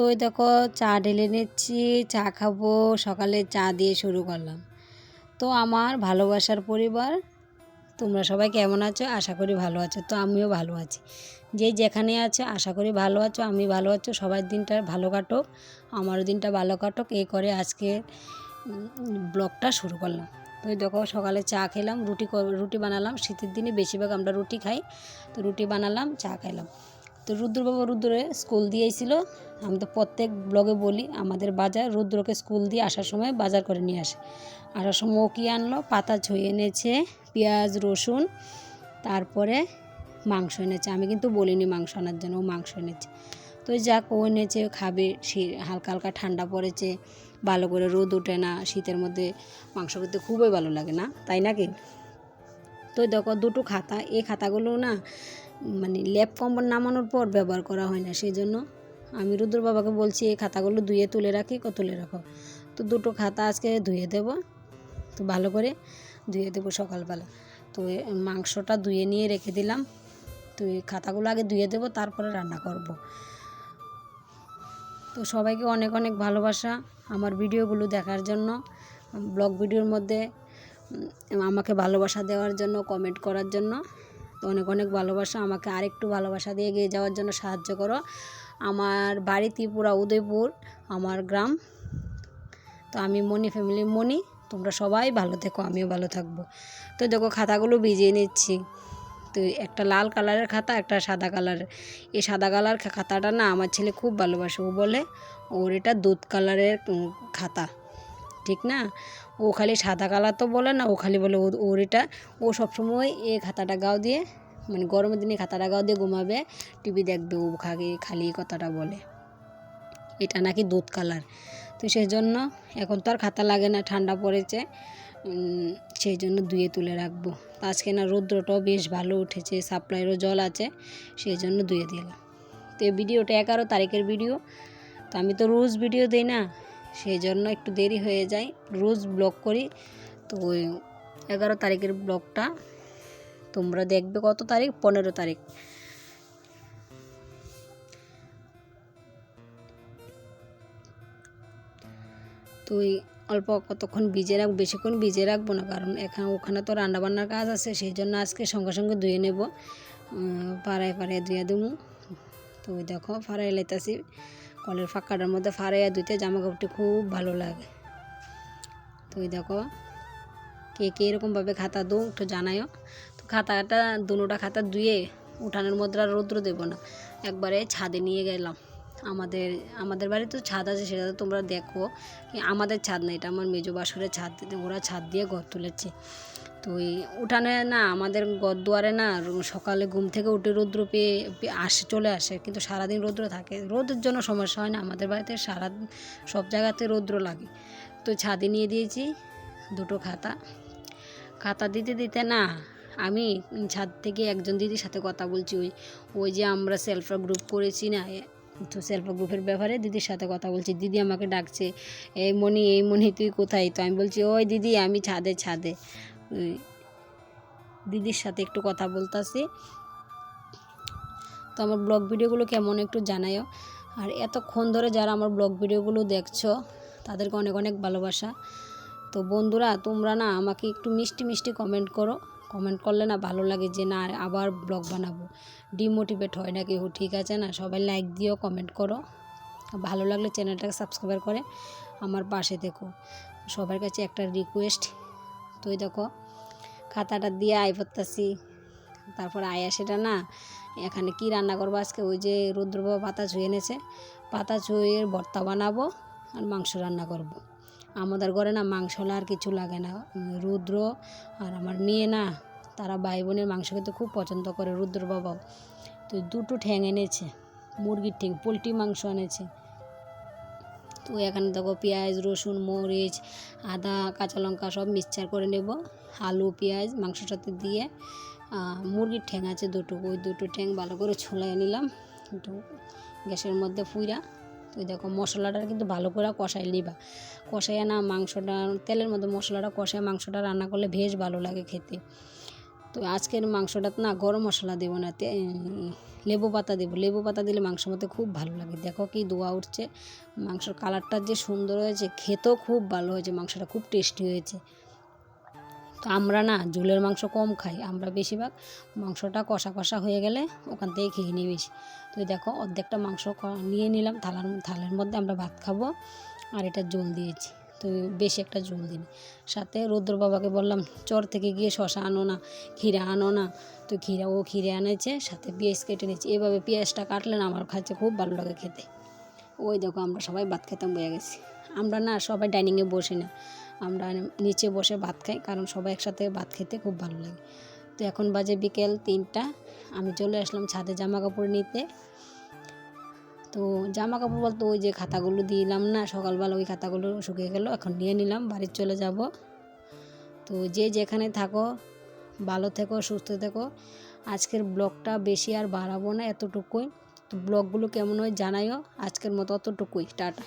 তো ওই দেখো চা ঢেলে নিচ্ছি, চা খাবো। সকালে চা দিয়ে শুরু করলাম। তো আমার ভালোবাসার পরিবার, তোমরা সবাই কেমন আছো? আশা করি ভালো আছো। তো আমিও ভালো আছি। যে যেখানে আছে আশা করি ভালো আছো, আমি ভালো আছো। সবার দিনটা ভালো কাটুক, আমারও দিনটা ভালো কাটুক, এই করে আজকে ব্লগটা শুরু করলাম। তো দেখো সকালে চা খেলাম, রুটি বানালাম। শীতের দিনে বেশিরভাগ আমরা রুটি খাই। তো রুটি বানালাম, চা খাইলাম। তো রুদ্রে স্কুল দিয়েছিল। আমি তো প্রত্যেক ব্লগে বলি আমাদের বাজার, রুদ্রকে স্কুল দিয়ে আসার সময় বাজার করে নিয়ে আসে। আসার সময় ও কী আনলো? পাতা ছুঁয়ে এনেছে, পেঁয়াজ রসুন, তারপরে মাংস এনেছে। আমি কিন্তু বলিনি মাংস আনার জন্য, ও মাংস এনেছে। তো যাক, ও এনেছে, খাবে। হালকা হালকা ঠান্ডা পড়েছে, ভালো করে রোদ ওঠে না শীতের মধ্যে, মাংস খেতে খুবই ভালো লাগে না, তাই নাকি? তো দেখো দুটো খাতা, এই খাতাগুলো না মানে ল্যাপ কম্বল নামানোর পর ব্যবহার করা হয় না, সেই জন্য আমি রুদ্র বাবাকে বলছি এই খাতাগুলো ধুয়ে তুলে রাখো। তো দুটো খাতা আজকে ধুয়ে দেব, তো ভালো করে ধুয়ে দেবো সকালবেলা। তো মাংসটা ধুয়ে নিয়ে রেখে দিলাম। তো এই খাতাগুলো আগে ধুয়ে দেবো, তারপরে রান্না করব। তো সবাইকে অনেক অনেক ভালোবাসা আমার ভিডিওগুলো দেখার জন্য, ব্লগ ভিডিওর মধ্যে আমাকে ভালোবাসা দেওয়ার জন্য, কমেন্ট করার জন্য। তো অনেক অনেক ভালোবাসা। আমাকে আরেকটু ভালোবাসা দিয়ে এগিয়ে যাওয়ার জন্য সাহায্য করো। আমার বাড়ি ত্রিপুরা, উদয়পুর আমার গ্রাম। তো আমি মনি ফ্যামিলি মনি। তোমরা সবাই ভালো থেকো, আমিও ভালো থাকবো। তো দেখো খাতাগুলো ভিজিয়ে নিচ্ছি। তো একটা লাল কালারের খাতা, একটা সাদা কালারের। এই সাদা কালার খাতাটা না আমার ছেলে খুব ভালোবাসে। ও বলে ওর এটা দুধ কালারের খাতা, ঠিক না? ও খালি সাদা কালার তো বলে না, ও খালি বলে ওর এটা। ও সবসময় এই খাতাটা গাও দিয়ে, মানে গরমের দিনে খাতাটা গাও দিয়ে ঘুমাবে, টিভি দেখবে। ও খালি এই কথাটা বলে, এটা নাকি দুধ কালার। তো সেই জন্য এখন তো আর খাতা লাগে না, ঠান্ডা পড়েছে, সেই জন্য ধুয়ে তুলে রাখবো। আজকে না রৌদ্রটাও বেশ ভালো উঠেছে, সাপ্লাইয়েরও জল আছে, সেই জন্য ধুয়ে দিলাম। তো এই ভিডিওটা 11 তারিখের ভিডিও। তো আমি তো রোজ ভিডিও দিই না, সেই জন্য একটু দেরি হয়ে যায়, রোজ ব্লগ করি। তো ওই 11 তারিখের ব্লগটা তোমরা দেখবে। কত তারিখ? 15 তারিখ। তো অল্প কতক্ষণ বেশিক্ষণ ভিজে রাখবো না, কারণ ওখানে তো রান্নাবান্নার কাজ আছে, সেই জন্য আজকে সঙ্গে সঙ্গে ধুয়ে নেব, ফাড়ায় ধুয়ে দেবো। তো ওই দেখো ফাড়াই লাইতাছি, কলের ফাঁকাটার মধ্যে ফাড়াইয়া ধুইতে জামা কাপড়টি খুব ভালো লাগে। তো ওই দেখো কে কে এরকমভাবে খাতা দো একটু জানায়ও। তো খাতাটা দুটা খাতা ধুয়ে উঠানের মধ্যে আর রৌদ্র দেবো না, একবারে ছাদে নিয়ে গেলাম। আমাদের বাড়িতে তো ছাদ আছে, সেটা তো তোমরা দেখো। আমাদের ছাদ না, এটা আমার মেজো বাসুরের ছাদ, ওরা ছাদ দিয়ে ঘর তুলেছে। তো ওই উঠানে না, আমাদের ঘর দুয়ারে না, সকালে ঘুম থেকে উঠে রৌদ্র পেয়ে চলে আসে, কিন্তু সারাদিন রৌদ্র থাকে। রোদের জন্য সমস্যা হয় না, আমাদের বাড়িতে সব জায়গাতে রৌদ্র লাগে। তো ছাদে নিয়ে দিয়েছি দুটো খাতা দিতে দিতে না, আমি ছাদ থেকে একজন দিদির সাথে কথা বলছি। ওই যে আমরা সেলফ হেল্প গ্রুপ করেছি না, তো সেলফ হেল্প গ্রুপের ব্যাপারে দিদির সাথে কথা বলছি। দিদি আমাকে ডাকছে, এই মনি তুই কোথায়? তো আমি বলছি ওই দিদি আমি ছাদে দিদির সাথে একটু কথা বলতেছি। তো আমার ব্লগ ভিডিওগুলো কেমন একটু জানাইও। আর এতক্ষণ ধরে যারা আমার ব্লগ ভিডিওগুলো দেখছো, তাদেরকে অনেক অনেক ভালোবাসা। তো বন্ধুরা, তোমরা না আমাকে একটু মিষ্টি মিষ্টি কমেন্ট করো। কমেন্ট করলে না ভালো লাগে, যে না আবার ব্লগ বানাবো, ডিমোটিভেট হয় না কেউ, ঠিক আছে না? সবাই লাইক দিও, কমেন্ট করো। ভালো লাগলে চ্যানেলটাকে সাবস্ক্রাইব করে আমার পাশে থেকো। সবার কাছে একটা রিকোয়েস্ট। তো এই দেখো খাতাটা দিয়ে আই পড়তাছি, তারপর সেটা না, এখানে কি রান্না করবো আজকে? ওই যে রুদ্রবাবা পাতা ছুঁয়ে এনেছে, পাতা ছুঁয়ে ভর্তা বানাবো আর মাংস রান্না করব। আমাদের ঘরে না মাংস আর কিছু লাগে না। রুদ্র আর আমার মেয়ে না, তারা ভাই বোনের মাংস খেতে খুব পছন্দ করে, রুদ্র বাবাও। তো দুটো ঠ্যাং এনেছে, মুরগির ঠ্যাং, পোলট্রি মাংস এনেছে। তো এখানে দেখো পেঁয়াজ রসুন মরিচ আদা কাঁচা লঙ্কা সব মিক্সচার করে নেব, আলু পেঁয়াজ মাংসের সাথে দিয়ে। মুরগির ঠ্যাং আছে দুটো, ওই দুটো ঠ্যাং ভালো করে ছোলাই নিলাম একটু গ্যাসের মধ্যে ফুইরা। তো দেখো মশলাটা কিন্তু ভালো করে কষাই নিবা, কষাইয়া না মাংসটা তেলের মধ্যে মশলাটা কষায় মাংসটা রান্না করলে বেশ ভালো লাগে খেতে। তো আজকের মাংসটা না গরম মশলা দেবো না, লেবু পাতা দেবো, লেবু পাতা দিলে মাংসের মধ্যে খুব ভালো লাগে। দেখো কি ধোয়া উঠছে, মাংসের কালারটা যে সুন্দর হয়েছে, খেতেও খুব ভালো হয়েছে, মাংসটা খুব টেস্টি হয়েছে। তো আমরা না ঝোলের মাংস কম খাই, আমরা বেশিরভাগ মাংসটা কষা কষা হয়ে গেলে ওখান থেকে খেয়ে নিই বেশি। তো দেখো অর্ধেকটা মাংস নিয়ে নিলাম, থালের মধ্যে আমরা ভাত খাবো, আর এটা ঝোল দিয়েছি। তো বেশি একটা ঝোল দিই, সাথে রুদ্র বাবাকে বললাম চর থেকে গিয়ে শশা আনো না, ক্ষীরা আনো না। তো ক্ষীরে আনেছে, সাথে পেঁয়াজ কেটে নিয়েছি। এভাবে পেঁয়াজটা কাটলে না আমার খাচ্ছে খুব ভালো লাগে খেতে। ওই দেখো আমরা সবাই ভাত খেতাম বয়ে গেছি। আমরা না সবাই ডাইনিংয়ে বসি না, আমরা নিচে বসে ভাত খাই, কারণ সবাই একসাথে ভাত খেতে খুব ভালো লাগে। তো এখন বাজে বিকেল 3টা, আমি চলে আসলাম ছাদে জামা কাপড় নিতে। তো জামা কাপড় বলতে ওই যে খাতাগুলো দিলাম না সকালবেলা, ওই খাতাগুলো শুকিয়ে গেল, এখন নিয়ে নিলাম, বাড়ি চলে যাব। তো যে যেখানে থাকো ভালো থেকো, সুস্থ থেকো। আজকের ব্লগটা বেশি আর বাড়াবো না, এতটুকুই। তো ব্লগগুলো কেমন হয় জানাইও। আজকের মতো অতটুকুই, টাটা।